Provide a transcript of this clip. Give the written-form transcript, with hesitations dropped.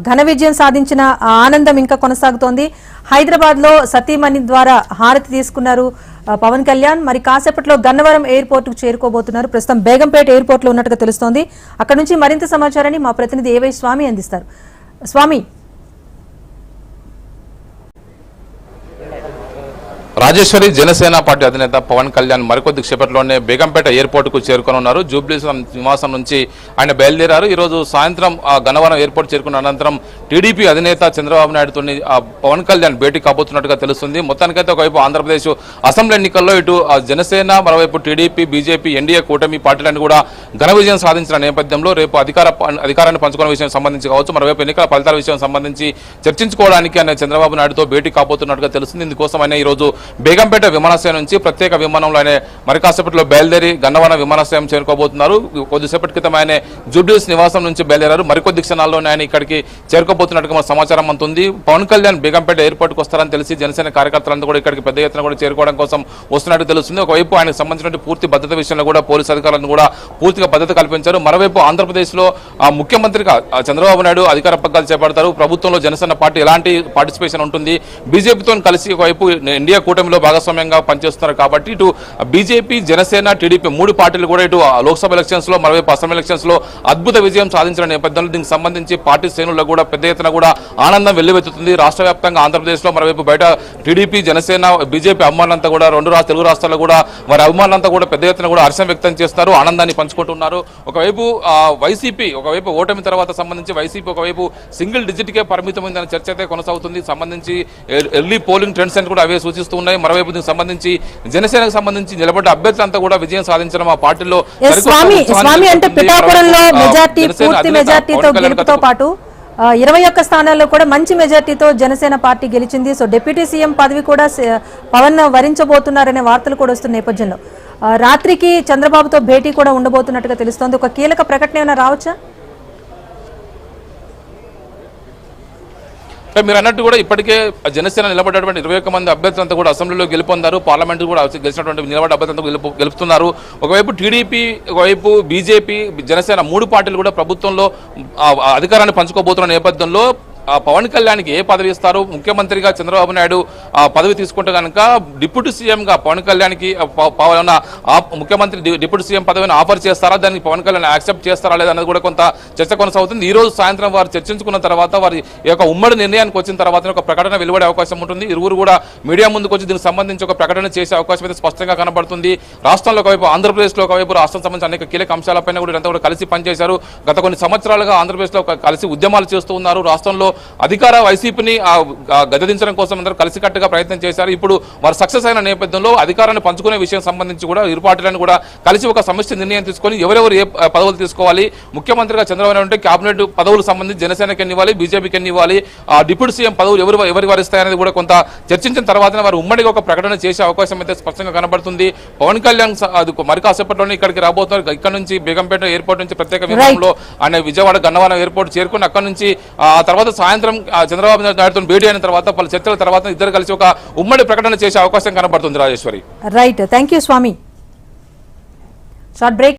ఘన విజయం సాధించిన ఆనందం ఇంకా కొనసాగుతోంది. హైదరాబాద్ లో సతీమణి ద్వారా హారతి తీసుకున్నారు పవన్ కళ్యాణ్. మరి కాసేపట్లో గన్నవరం ఎయిర్పోర్ట్ కు చేరుకోబోతున్నారు. ప్రస్తుతం బేగంపేట ఎయిర్పోర్ట్ లో ఉన్నట్టుగా తెలుస్తోంది. అక్కడ నుంచి మరింత సమాచారాన్ని మా ప్రతినిధి ఏవై స్వామి అందిస్తారు. స్వామి, రాజేశ్వరి జనసేన పార్టీ అధినేత పవన్ కళ్యాణ్ మరికొద్ది క్షేపట్లోనే బేగంపేట ఎయిర్పోర్ట్ కు చేరుకున్నారు. జూబ్లీ నివాసం నుంచి ఆయన బయలుదేరారు. ఈ రోజు సాయంత్రం గన్నవరం ఎయిర్పోర్ట్ చేరుకున్న అనంతరం టీడీపీ అధినేత చంద్రబాబు నాయుడుతో పవన్ కళ్యాణ్ భేటీ కాబోతున్నట్టుగా తెలుస్తుంది. మొత్తానికైతే ఒకవైపు ఆంధ్రప్రదేశ్ అసెంబ్లీ ఎన్నికల్లో ఇటు జనసేన, మరోవైపు టీడీపీ, బీజేపీ, ఎన్డీఏ కూటమి పార్టీలను కూడా ఘన విజయం సాధించిన నేపథ్యంలో రేపు అధికారాన్ని పంచుకునే విషయం సంబంధించి కావచ్చు, మరోవైపు ఎన్నికల ఫలితాల విషయం సంబంధించి చర్చించుకోవడానికి ఆయన చంద్రబాబు నాయుడుతో భేటీ కాబోతున్నట్టుగా తెలుస్తుంది. ఇందుకోసం ఆయన ఈ రోజు బేగంపేట విమానాశ్రయం నుంచి ప్రత్యేక విమానంలో ఆయన మరి కాసేపట్లో బయలుదేరి గన్నవరం విమానాశ్రయం చేరుకోబోతున్నారు. కొద్దిసేపటి క్రితం ఆయన జూబ్లీస్ నివాసం నుంచి బయలుదేరారు. మరికొద్ది క్షణాల్లోనే ఆయన ఇక్కడికి చేరుకోబోతున్నట్టుగా సమాచారం అందుతుంది. పవన్ కళ్యాణ్ బేగంపేట ఎయిర్పోర్ట్కి వస్తారని తెలిసి జనసేన కార్యకర్తలంతా కూడా ఇక్కడికి పెద్ద ఎత్తున కూడా చేరుకోవడం కోసం వస్తున్నట్టు తెలుస్తుంది. ఒకవైపు ఆయనకు సంబంధించిన పూర్తి భద్రత విషయంలో కూడా పోలీసు అధికారులను కూడా పూర్తిగా భద్రత కల్పించారు. మరోవైపు ఆంధ్రప్రదేశ్లో ముఖ్యమంత్రిగా చంద్రబాబు నాయుడు అధికార పగ్గాలు చేపడతారు. ప్రభుత్వంలో జనసేన పార్టీ ఎలాంటి పార్టిసిపేషన్ ఉంటుంది, బీజేపీతో కలిసి ఒకవైపు ఇండియా కూటమిలో భాగస్వామ్యంగా పనిచేస్తున్నారు కాబట్టి ఇటు బీజేపీ, జనసేన, టీడీపీ మూడు పార్టీలు కూడా ఇటు లోక్సభ ఎలక్షన్స్ లో, మరోవైపు అసెంబ్లీ ఎలక్షన్స్ లో అద్భుత విజయం సాధించిన నేపథ్యంలో దీనికి సంబంధించి పార్టీ శ్రేణుల్లో కూడా పెద్ద ఎత్తున కూడా ఆనందం వెల్లువెత్తుతుంది. రాష్ట్ర వ్యాప్తంగా ఆంధ్రప్రదేశ్ లో, మరోవైపు బయట టీడీపీ, జనసేన, బీజేపీ అభిమానులంతా కూడా తెలుగు రాష్ట్రాల్లో కూడా వారి అభిమానులంతా కూడా పెద్ద ఎత్తున కూడా హర్షం వ్యక్తం చేస్తారు, ఆనందాన్ని పంచుకుంటున్నారు. ఒకవైపు వైసీపీ ఒకవైపు ఓటమి తర్వాత సంబంధించి వైసీపీ ఒకవైపు సింగిల్ డిజిట్ కే పరిమితమైందనే చర్చ అయితే కొనసాగుతుంది. సంబంధించి ఎర్లీ పోలింగ్ ట్రెండ్స్ అని కూడా అవే సూచిస్తూ ఉన్నాయి. మరోవైపు దీనికి సంబంధించి జనసేనకు సంబంధించి నిలబడ్డ అభ్యర్థులంతా కూడా విజయం సాధించడం ఆ పార్టీలో అంటే పిఠాపురంలో మెజార్టీ, పూర్తి మెజార్టీతో గెలుపుతో పాటు 21 స్థానాల్లో కూడా మంచి మెజార్టీతో జనసేన పార్టీ గెలిచింది. సో డిప్యూటీ సీఎం పదవి కూడా పవన్ వరించబోతున్నారనే వార్తలు కూడా వస్తున్న నేపథ్యంలో రాత్రికి చంద్రబాబుతో భేటీ కూడా ఉండబోతున్నట్టుగా తెలుస్తోంది. ఒక కీలక ప్రకటన ఏమైనా రావచ్చా? మీరు అన్నట్టు కూడా ఇప్పటికే జనసేన నిలబడ్డటువంటి 21 మంది అభ్యర్థులంతా కూడా అసెంబ్లీలో గెలుపొందారు, పార్లమెంట్ కూడా గెలిచినటువంటి నిలబడ్డ అభ్యర్థులంతా గెలుపుతున్నారు. ఒకవైపు టీడీపీ, ఒకవైపు బీజేపీ, జనసేన మూడు పార్టీలు కూడా ప్రభుత్వంలో అధికారాన్ని పంచుకోబోతున్న నేపథ్యంలో పవన్ కళ్యాణ్కి ఏ పదవి ఇస్తారు, ముఖ్యమంత్రిగా చంద్రబాబు నాయుడు పదవి తీసుకుంటే కనుక డిప్యూటీ సీఎంగా పవన్ కళ్యాణ్కి ముఖ్యమంత్రి డిప్యూటీ సీఎం పదవిని ఆఫర్ చేస్తారా, దానికి పవన్ కళ్యాణ్ యాక్సెప్ట్ చేస్తారా లేదన్నది కూడా కొంత చర్చ కొనసాగుతుంది. ఈ రోజు సాయంత్రం వారు చర్చించుకున్న తర్వాత వారి యొక్క ఉమ్మడి నిర్ణయానికి వచ్చిన తర్వాత ఒక ప్రకటన వెలువడే అవకాశం ఉంటుంది. ఇరువురు కూడా మీడియా ముందుకు వచ్చి దీనికి సంబంధించి ఒక ప్రకటన చేసే అవకాశం అయితే స్పష్టంగా కనబడుతుంది. రాష్ట్రంలో ఒకవైపు ఆంధ్రప్రదేశ్లో ఒకవైపు రాష్ట్రం సంబంధించి అనేక కీలక అంశాలపైన కూడా ఇదంతా కూడా కలిసి పనిచేశారు. గత కొన్ని సంవత్సరాలుగా ఆంధ్రప్రదేశ్లో కలిసి ఉద్యమాలు చేస్తూ ఉన్నారు. రాష్ట్రంలో అధికార వైసీపీని గద్దెదించడం కోసం అందరూ కలిసికట్టుగా ప్రయత్నం చేశారు. ఇప్పుడు వారు సక్సెస్ అయిన నేపథ్యంలో అధికారాన్ని పంచుకునే విషయం సంబంధించి కూడా ఇరు పార్టీలను కూడా కలిసి ఒక సమిష్టి నిర్ణయం తీసుకొని ఎవరెవరు ఏ పదవులు తీసుకోవాలి, ముఖ్యమంత్రిగా చంద్రబాబు నాయుడు ఉంటే కేబినెట్ పదవులు సంబంధించి జనసేనకి ఎన్ని ఇవ్వాలి, బీజేపీకి ఎన్ని ఇవ్వాలి, డిప్యూటీ సీఎం పదవులు ఎవరు వరిస్తాయనేది కూడా కొంత చర్చించిన తర్వాతనే వారు ఉమ్మడిగా ఒక ప్రకటన చేసే అవకాశం అయితే స్పష్టంగా కనబడుతుంది. పవన్ కళ్యాణ్ మరి కాసేపట్లోనే ఇక్కడికి రాబోతున్నారు. ఇక్కడ నుంచి బేగంపేట ఎయిర్పోర్ట్ నుంచి ప్రత్యేక విమానంలో ఆయన విజయవాడ గన్నవరం ఎయిర్పోర్ట్ చేరుకుని అక్కడ నుంచి ఆ తర్వాత సాయంత్రం చంద్రబాబు నాయుడుతో భేటీ అయిన తర్వాత పలు చర్చల తర్వాత ఇద్దరు కలిసి ఒక ఉమ్మడి ప్రకటన చేసే అవకాశం కనబడుతుంది. Rajeshwari, right, thank you Swami. Short break.